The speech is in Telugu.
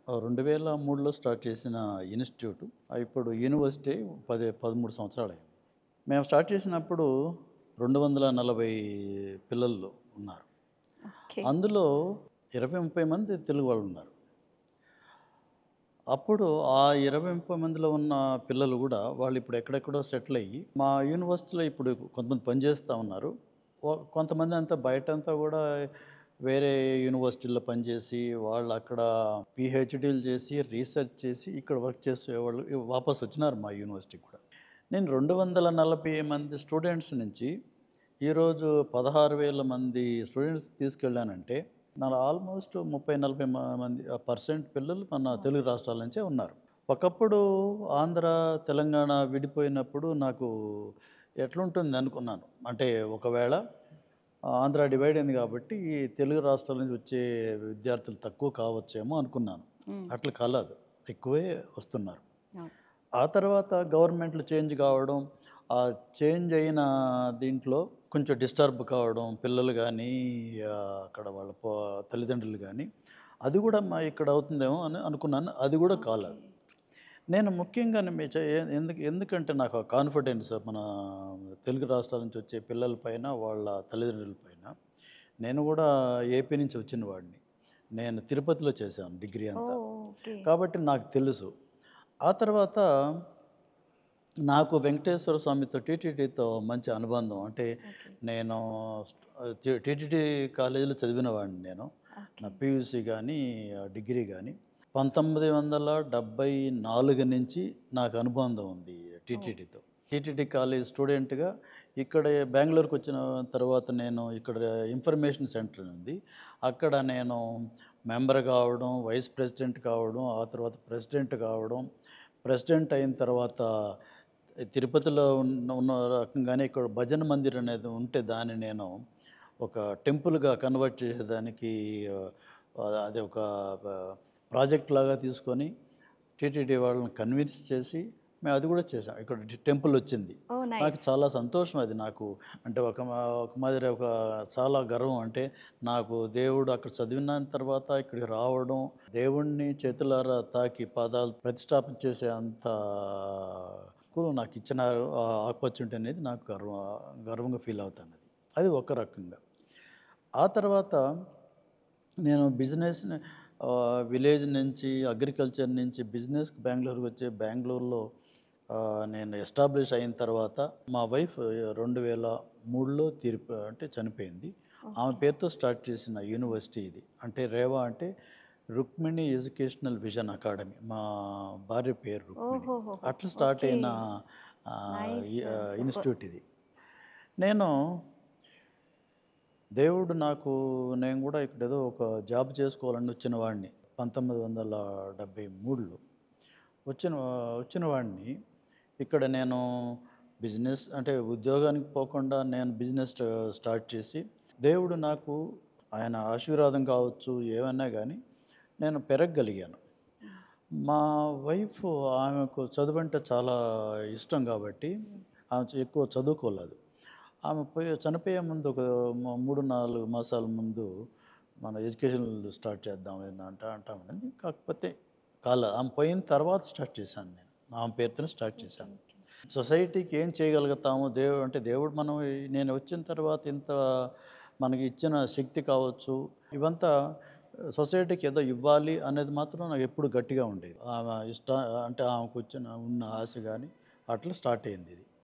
2003లో స్టార్ట్ చేసిన ఇన్‌స్టిట్యూట్ ఇప్పుడు యూనివర్సిటీ 13 సంవత్సరాలయింది. మేము స్టార్ట్ చేసినప్పుడు 240 పిల్లలు ఉన్నారు. ఓకే. అందులో 20, 30 మంది తెలుగు వాళ్ళున్నారు. అప్పుడు ఆ 20, 30 మందిలో ఉన్న పిల్లలు గూడా వాళ్ళు ఇప్పుడు ఎక్కడెక్కడో సెటిల్ అయ్యి, మా యూనివర్సిటీలో ఇప్పుడు కొంతమంది పనిచేస్తా ఉన్నారు. కొంతమంది అంతా బయటంతా గూడా వేరే యూనివర్సిటీల్లో పనిచేసి, వాళ్ళు అక్కడ పీహెచ్‌డీలు చేసి, రీసెర్చ్ చేసి, ఇక్కడ వర్క్ చేసేవాళ్ళు వాపస్ వచ్చినారు మా యూనివర్సిటీకి కూడా. నేను 240 మంది స్టూడెంట్స్ నుంచి ఈరోజు 16,000 మంది స్టూడెంట్స్ తీసుకెళ్ళానంటే, ఆల్మోస్ట్ 30, 40 మంది పర్సెంట్ పిల్లలు మన తెలుగు రాష్ట్రాల నుంచే ఉన్నారు. ఒకప్పుడు ఆంధ్ర, తెలంగాణ విడిపోయినప్పుడు నాకు ఎట్లుంటుంది అనుకున్నాను. అంటే ఒకవేళ ఆంధ్ర డివైడ్ అయింది కాబట్టి, ఈ తెలుగు రాష్ట్రాల నుంచి వచ్చే విద్యార్థులు తక్కువ కావచ్చేమో అనుకున్నాను. హ్మ్. అట్లా కాలేదు. ఎక్కువే వస్తున్నారు. అవును. ఆ తర్వాత గవర్నమెంట్లు చేంజ్ కావడం, ఆ చేంజ్ అయిన దీంట్లో కొంచెం డిస్టర్బ్ కావడం, పిల్లలు గానీ, అక్కడ వాళ్ళ తల్లిదండ్రులు గానీ, అది గూడా ఇక్కడ అవుతుందేమో అని అనుకున్నాను. అది గూడా ఓకే. కాలేదు. నేను ముఖ్యంగానే మీ చే ఎందుకంటే నాకు ఆ కాన్ఫిడెన్స్ మన తెలుగు రాష్ట్రాల నుంచి వచ్చే పిల్లల పైన, వాళ్ళ తల్లిదండ్రుల పైన. నేను గూడా ఏపీ నుంచి వచ్చిన వాడిని. నేను తిరుపతిలో చేశాను డిగ్రీ అంతా. ఓహ్! ఓకే. కాబట్టి నాకు తెలుసు. ఆ తర్వాత నాకు వెంకటేశ్వర స్వామితో టీటీడీతో మంచి అనుబంధం. అంటే ఓకే. నేను టీటీడీ కాలేజీలో చదివిన వాడిని నేను. నా ఓకే. పీయూసీ గానీ, డిగ్రీ గానీ. 1974 నుంచి నాకు అనుబంధం ఉంది ఓహ్! టీటీడీతో. టీటీడీ కాలేజ్ స్టూడెంట్‌గా ఇక్కడ బెంగుళూరుకి వచ్చిన తర్వాత నేను ఇక్కడ ఇన్ఫర్మేషన్ సెంటర్ ఉంది. అక్కడ నేను మెంబర్ కావడం, వైస్ ప్రెసిడెంట్ కావడం, ఆ తర్వాత ప్రెసిడెంట్ కావడం. ప్రెసిడెంట్ అయిన తర్వాత తిరుపతిలో ఉన్న రకంగానే ఇక్కడ భజన మందిర్ అనేది ఉంటే దాన్ని నేను ఒక టెంపుల్‌గా కన్వర్ట్ చేసేదానికి అది ఒక ప్రాజెక్ట్ లాగా తీసుకొని టీటీడీ వాళ్ళని కన్విన్స్ చేసి మేము అది కూడా చేసాం. ఇక్కడ టెంపుల్ వచ్చింది. ఓహ్! నాకు నైస్. చాలా సంతోషం అది నాకు. అంటే ఒక మాదిరి చాలా గర్వం. అంటే నాకు దేవుడు అక్కడ చదివిన తర్వాత ఇక్కడికి రావడం, దేవుడిని చేతులారా తాకి పాదాలు ప్రతిష్టాపన చేసే అంత నాకు ఇచ్చినారు. ఆ ఆపర్చునిటీ అనేది నాకు గర్వంగా ఫీల్ అవుతాను. అది ఒక రకంగా. ఆ తర్వాత నేను బిజినెస్‌ని విలేజ్ నుంచి అగ్రికల్చర్ నుంచి బిజినెస్‌కి బెంగుళూరుకి వచ్చి బెంగుళూరులో నేను ఎస్టాబ్లిష్ అయిన తర్వాత మా వైఫ్ 2003లో అంటే చనిపోయింది. ఆమె ఓకే. పేరుతో స్టార్ట్ చేసిన యూనివర్సిటీ ఇది. అంటే రేవా అంటే రుక్మిణి ఎడ్యుకేషనల్ విజన్ అకాడమీ. మా భార్య పేరు రుక్మిణి. ఓహోహోహో! అట్లా స్టార్ట్ ఓకే. అయిన నైస్. సూపర్. ఇన్‌స్టిట్యూట్ ఇది. నేను దేవుడు నాకు నేను గూడా ఇక్కడేదో ఒక జాబ్ చేసుకోవాలని వచ్చిన వాడిని. 1973లో వచ్చిన వచ్చిన వాడిని. ఇక్కడ నేను బిజినెస్ అంటే ఉద్యోగానికి పోకుండా నేను బిజినెస్ స్టార్ట్ చేసి, దేవుడు నాకు ఆయన ఆశీర్వాదం కావచ్చు, ఏవన్నా గానీ నేను పెరగగలిగాను. హ్మ్. మా వైఫ్ ఆమెకు చదువంటే చాలా ఇష్టం గాబట్టి, హ్మ్. ఆమె ఎక్కువ చదువుకోలేదు. ఆమె చనిపోయే ముందు ఒక 3, 4 మాసాల ముందు మన ఎడ్యుకేషన్ స్టార్ట్ చేద్దాం అంటా ఉండింది. కాకపోతే ఆమె పోయిన తర్వాత స్టార్ట్ చేశాను నేను. ఆమె పేరుతోనే స్టార్ట్ ఓకే. చేశాను. ఓకే. సొసైటీకి ఏం చేయగలుగుతాము? దేవుడు మనం నేను వచ్చిన తర్వాత ఇంత మనకి ఇచ్చిన శక్తి కావచ్చు, ఇవంతా సొసైటీకి ఏదో ఇవ్వాలి అనేది మాత్రం నాకు ఎప్పుడు గట్టిగా ఉండేది. ఆమె అంటే ఆమెకు ఉన్న ఆశ గాని అట్లా స్టార్ట్ అయింది ఇది.